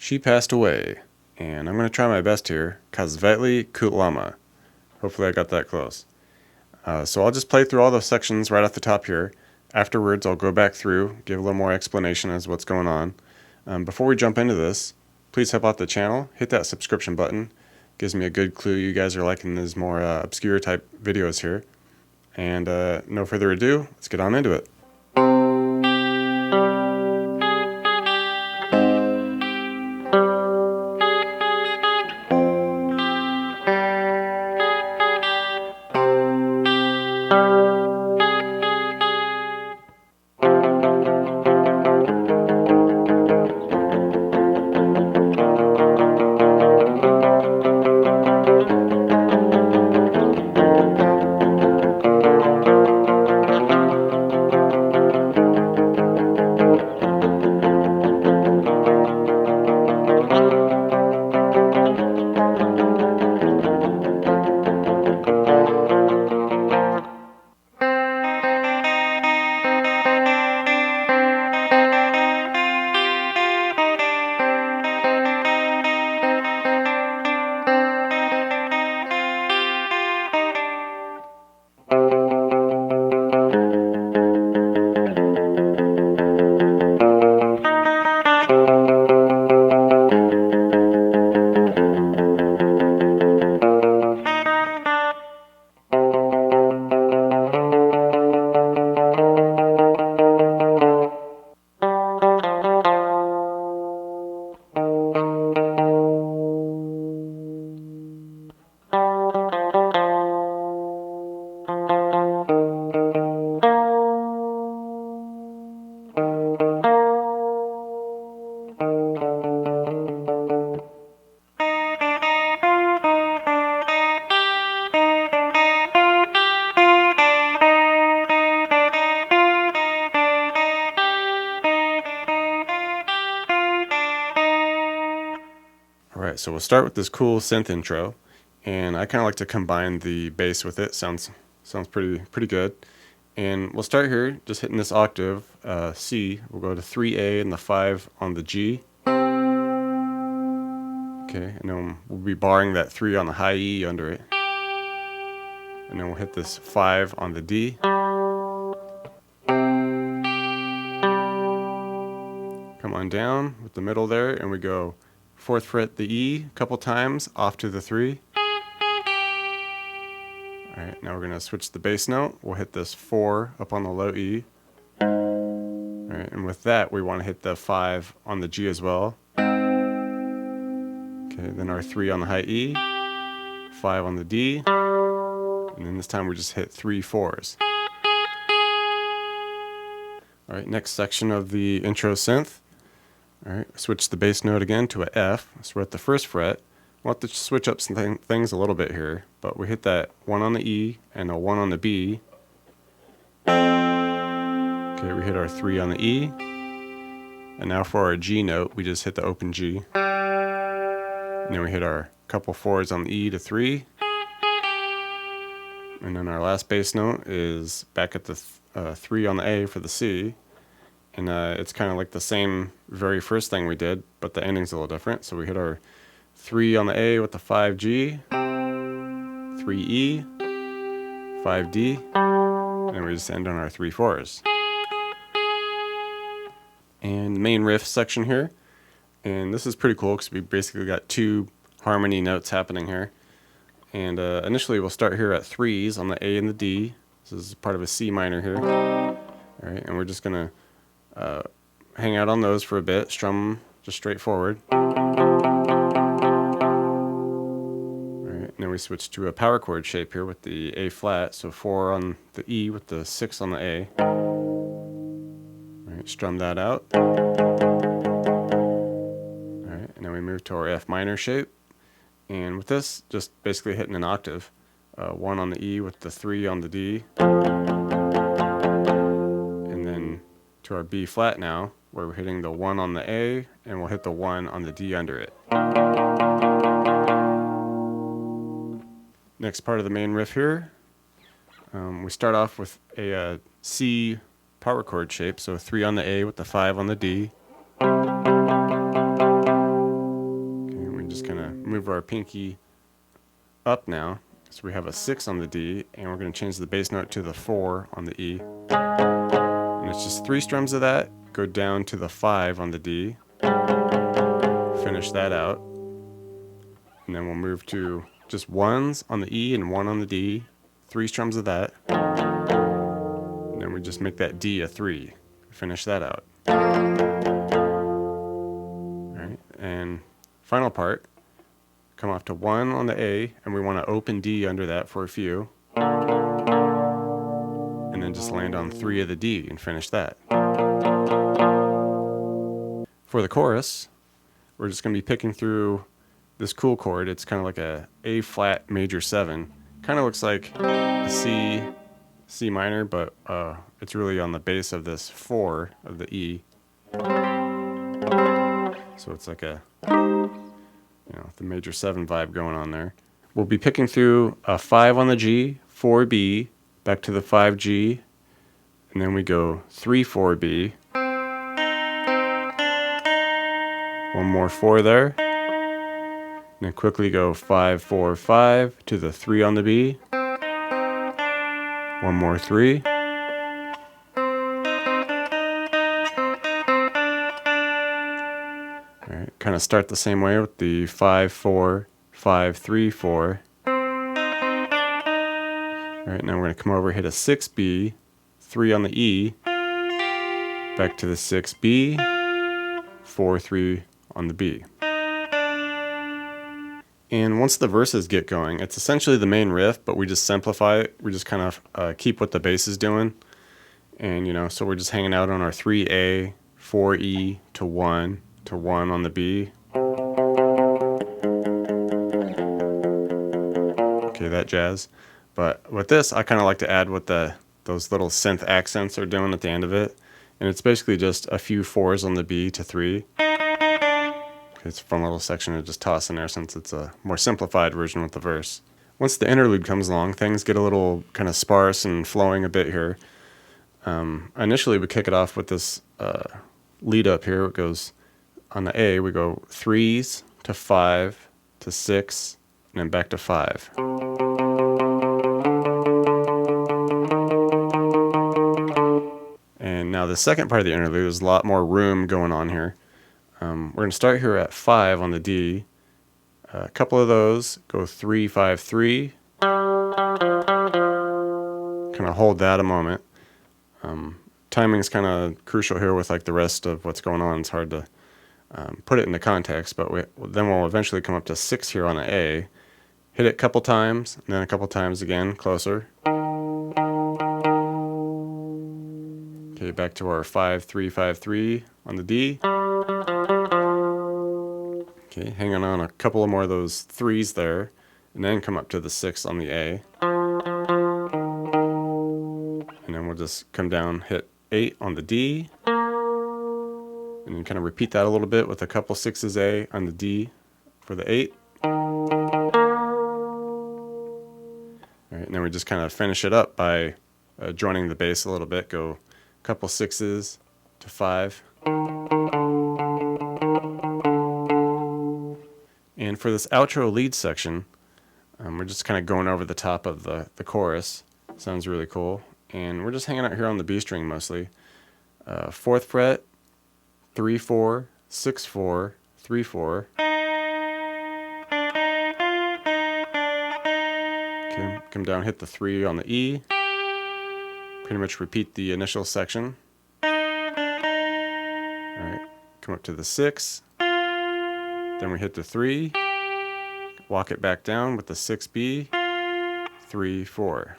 She passed away, and I'm going to try my best here. Kasvetli Kutlama. Hopefully I got that close. So I'll just play through all the sections right off the top here. Afterwards, I'll go back through, give a little more explanation as what's going on. Before we jump into this, please help out the channel. Hit that subscription button. Gives me a good clue you guys are liking these more obscure type videos here. And no further ado, let's get on into it. Alright, so we'll start with this cool synth intro, and I kind of like to combine the bass with it. Sounds pretty good. And we'll start here, just hitting this octave, C. We'll go to 3A and the 5 on the G. Okay, and then we'll be barring that 3 on the high E under it. And then we'll hit this 5 on the D. Come on down with the middle there, and we go 4th fret the E a couple times, off to the 3. Alright, now we're going to switch the bass note. We'll hit this 4 up on the low E. Alright, and with that we want to hit the 5 on the G as well. Okay, then our 3 on the high E, 5 on the D, and then this time we just hit 3 4s. Alright, next section of the intro synth. Alright, switch the bass note again to a F. So we're at the 1st fret. We'll have to switch up some things a little bit here, but we hit that 1 on the E and a 1 on the B. Okay, we hit our 3 on the E. And now for our G note, we just hit the open G. And then we hit our couple 4s on the E to 3. And then our last bass note is back at the 3 on the A for the C. And it's kind of like the same very first thing we did, but the ending's a little different. So we hit our 3 on the A with the 5G, 3E, 5D, and then we just end on our 3 4s. And the main riff section here. And this is pretty cool because we basically got 2 harmony notes happening here. And initially we'll start here at 3s on the A and the D. This is part of a C minor here. Alright, and we're just going to hang out on those for a bit, strum them just straight forward. Alright, then we switch to a power chord shape here with the A flat, so 4 on the E with the 6 on the A. Alright, strum that out. Alright, and then we move to our F minor shape. And with this, just basically hitting an octave. 1 on the E with the 3 on the D. And then to our B flat now, where we're hitting the 1 on the A, and we'll hit the 1 on the D under it. Next part of the main riff here, we start off with a C power chord shape, so 3 on the A with the 5 on the D. just going to move our pinky up now. So we have a 6 on the D, and we're going to change the bass note to the 4 on the E. And it's just 3 strums of that, go down to the 5 on the D, finish that out, and then we'll move to just 1s on the E and 1 on the D, 3 strums of that, and then we just make that D a 3, finish that out. Alright, and final part, come off to 1 on the A, and we want to open D under that for a few, and then just land on 3 of the D and finish that. For the chorus, we're just going to be picking through this cool chord. It's kind of like a A flat major 7. Kind of looks like a C minor, but it's really on the base of this 4 of the E. So it's like a, the major 7 vibe going on there. We'll be picking through a 5 on the G, 4B, back to the 5G, and then we go 3, 4B. One more 4 there. And then quickly go 5, 4, 5 to the 3 on the B. One more 3. Alright, kind of start the same way with the 5, 4, 5, 3, 4. Alright, now we're going to come over, hit a 6B, 3 on the E, back to the 6B, 4, 3 on the B. And once the verses get going, it's essentially the main riff, but we just simplify it. We just kind of keep what the bass is doing. And, so we're just hanging out on our 3A, 4E to 1 on the B. Okay, that jazz. But with this, I kind of like to add what those little synth accents are doing at the end of it. And it's basically just a few 4s on the B to 3. It's a fun little section to just toss in there since it's a more simplified version with the verse. Once the interlude comes along, things get a little kind of sparse and flowing a bit here. Initially, we kick it off with this lead up here. It goes on the A, we go 3s to 5 to 6, and then back to 5. And now the second part of the interlude is a lot more room going on here. We're going to start here at 5 on the D. A couple of those, go 3, 5, 3. Kind of hold that a moment. Timing is kind of crucial here with like the rest of what's going on. It's hard to put it into context, but then we'll eventually come up to 6 here on the A. Hit it a couple times, and then a couple times again, closer. Okay, back to our 5, 3, 5, 3 on the D. Okay, hanging on a couple of more of those 3s there, and then come up to the 6 on the A. And then we'll just come down, hit 8 on the D, and then kind of repeat that a little bit with a couple 6s A on the D for the 8. Alright, and then we just kind of finish it up by joining the bass a little bit, go a couple 6s to 5. And for this outro lead section, we're just kind of going over the top of the chorus. Sounds really cool. And we're just hanging out here on the B string mostly. 4th fret, 3, 4, 6, 4, 3, 4. Okay, come down, hit the 3 on the E. Pretty much repeat the initial section. Alright, come up to the 6. Then we hit the 3, walk it back down with the 6B, 3, 4.